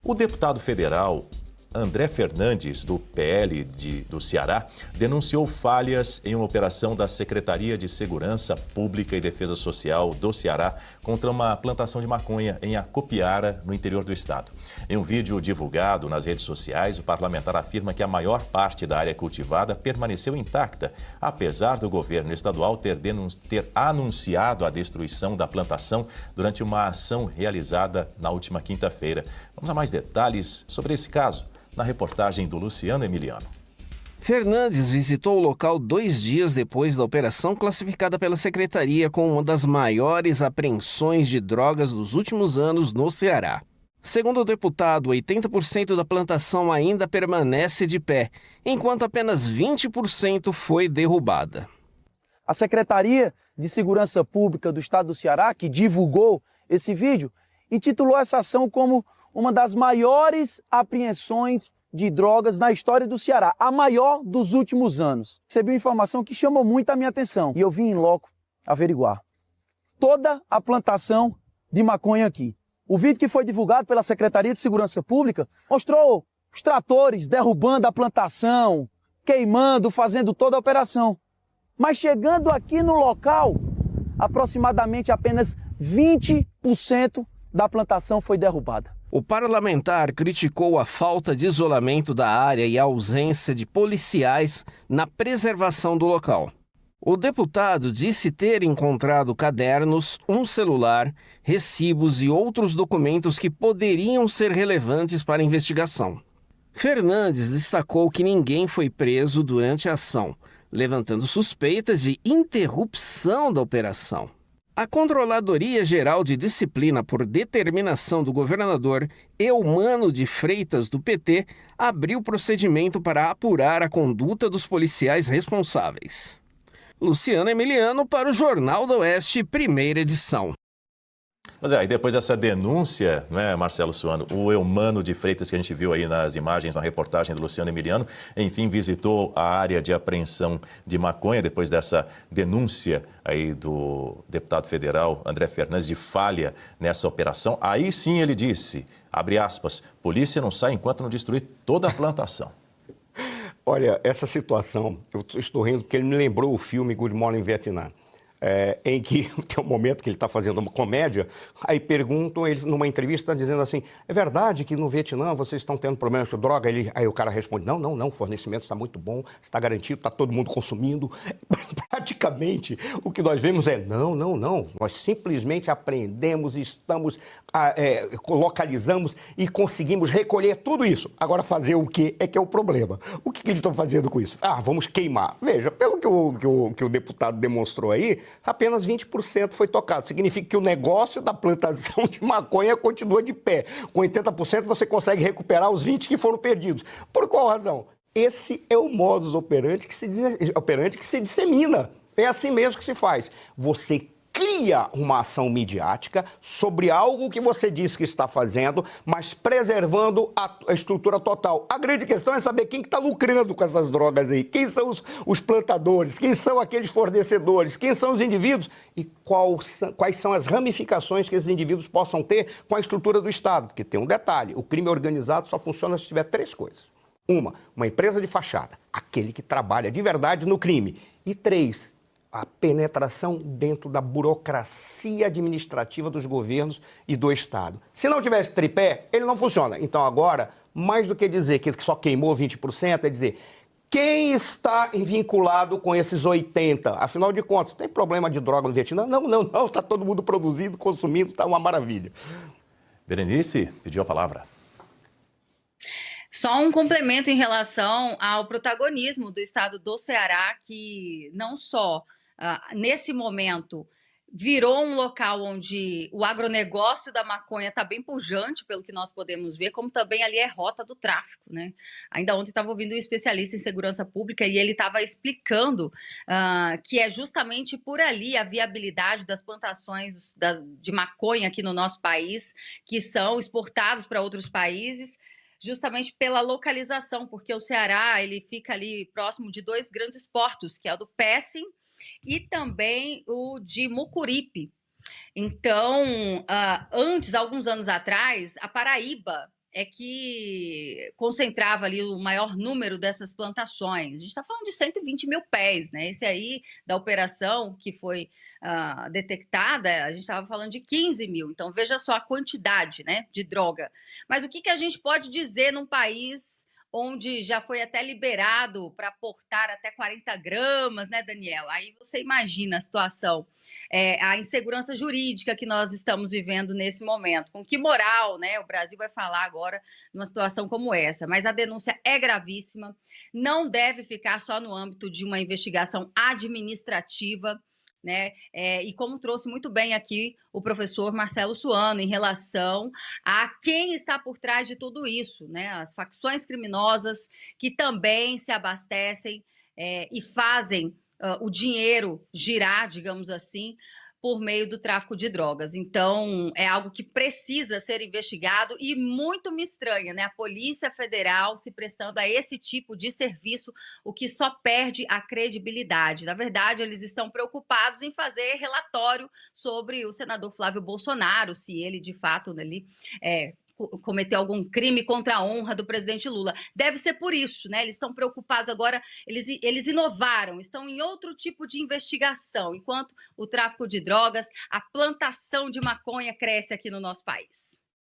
O deputado federal André Fernandes, do PL do Ceará, denunciou falhas em uma operação da Secretaria de Segurança Pública e Defesa Social do Ceará contra uma plantação de maconha em Acopiara, no interior do estado. Em um vídeo divulgado nas redes sociais, o parlamentar afirma que a maior parte da área cultivada permaneceu intacta, apesar do governo estadual ter anunciado a destruição da plantação durante uma ação realizada na última quinta-feira. Vamos a mais detalhes sobre esse caso na reportagem do Luciano Emiliano. Fernandes visitou o local 2 dias depois da operação classificada pela Secretaria como uma das maiores apreensões de drogas dos últimos anos no Ceará. Segundo o deputado, 80% da plantação ainda permanece de pé, enquanto apenas 20% foi derrubada. A Secretaria de Segurança Pública do Estado do Ceará, que divulgou esse vídeo, intitulou essa ação como uma das maiores apreensões de drogas na história do Ceará, a maior dos últimos anos. Recebi uma informação que chamou muito a minha atenção e eu vim em loco averiguar. Toda a plantação de maconha aqui. O vídeo que foi divulgado pela Secretaria de Segurança Pública mostrou os tratores derrubando a plantação, queimando, fazendo toda a operação. Mas chegando aqui no local, aproximadamente apenas 20% da plantação foi derrubada. O parlamentar criticou a falta de isolamento da área e a ausência de policiais na preservação do local. O deputado disse ter encontrado cadernos, um celular, recibos e outros documentos que poderiam ser relevantes para a investigação. Fernandes destacou que ninguém foi preso durante a ação, levantando suspeitas de interrupção da operação. A Controladoria Geral de Disciplina, por determinação do governador Eumano de Freitas, do PT, abriu procedimento para apurar a conduta dos policiais responsáveis. Luciano Emiliano para o Jornal do Oeste, primeira edição. Mas e depois dessa denúncia, né, Marcelo Suano, o Eumano de Freitas, que a gente viu aí nas imagens, na reportagem do Luciano Emiliano, enfim, visitou a área de apreensão de maconha, depois dessa denúncia aí do deputado federal André Fernandes de falha nessa operação. Aí sim ele disse, abre aspas, polícia não sai enquanto não destruir toda a plantação. Olha, essa situação, eu estou rindo porque ele me lembrou o filme Good Morning Vietnam. Em que tem um momento que ele está fazendo uma comédia, aí perguntam, ele numa entrevista está dizendo assim, é verdade que no Vietnã vocês estão tendo problemas com droga? Aí o cara responde, não, o fornecimento está muito bom, está garantido, está todo mundo consumindo. Praticamente o que nós vemos é, não, nós simplesmente aprendemos, localizamos e conseguimos recolher tudo isso. Agora fazer o que é que é o problema? O que eles estão fazendo com isso? Vamos queimar. Veja, pelo que o deputado demonstrou aí, apenas 20% foi tocado. Significa que o negócio da plantação de maconha continua de pé. Com 80% você consegue recuperar os 20% que foram perdidos. Por qual razão? Esse é o modus operandi que se dissemina. É assim mesmo que se faz. Você cria uma ação midiática sobre algo que você diz que está fazendo, mas preservando a estrutura total. A grande questão é saber quem está lucrando com essas drogas aí, quem são os plantadores, quem são aqueles fornecedores, quem são os indivíduos e quais são as ramificações que esses indivíduos possam ter com a estrutura do Estado. Porque tem um detalhe, o crime organizado só funciona se tiver 3 coisas. Uma empresa de fachada, aquele que trabalha de verdade no crime. E 3, a penetração dentro da burocracia administrativa dos governos e do Estado. Se não tivesse tripé, ele não funciona. Então agora, mais do que dizer que só queimou 20%, é dizer quem está vinculado com esses 80%. Afinal de contas, tem problema de droga no Vietnã? Não, está todo mundo produzindo, consumindo, está uma maravilha. Berenice pediu a palavra. Só um complemento em relação ao protagonismo do estado do Ceará, que não só nesse momento virou um local onde o agronegócio da maconha está bem pujante, pelo que nós podemos ver, como também ali é rota do tráfico, né? Ainda ontem estava ouvindo um especialista em segurança pública e ele estava explicando que é justamente por ali a viabilidade das plantações de maconha aqui no nosso país, que são exportados para outros países, justamente pela localização, porque o Ceará ele fica ali próximo de 2 grandes portos, que é o do Pecém e também o de Mucuripe. Então, antes, alguns anos atrás, a Paraíba é que concentrava ali o maior número dessas plantações. A gente está falando de 120 mil pés, né? Esse aí da operação que foi detectada, a gente estava falando de 15 mil. Então, veja só a quantidade, né, de droga. Mas o que a gente pode dizer num país onde já foi até liberado para portar até 40 gramas, né, Daniel? Aí você imagina a situação, a insegurança jurídica que nós estamos vivendo nesse momento. Com que moral, né, o Brasil vai falar agora numa situação como essa? Mas a denúncia é gravíssima, não deve ficar só no âmbito de uma investigação administrativa, né? E como trouxe muito bem aqui o professor Marcelo Suano, em relação a quem está por trás de tudo isso, né? As facções criminosas que também se abastecem e fazem o dinheiro girar, digamos assim, por meio do tráfico de drogas. Então, é algo que precisa ser investigado e muito me estranha, né? A Polícia Federal se prestando a esse tipo de serviço, o que só perde a credibilidade. Na verdade, eles estão preocupados em fazer relatório sobre o senador Flávio Bolsonaro, se ele, de fato, ali cometeu algum crime contra a honra do presidente Lula. Deve ser por isso, né? Eles estão preocupados agora, eles inovaram, estão em outro tipo de investigação, enquanto o tráfico de drogas, a plantação de maconha cresce aqui no nosso país.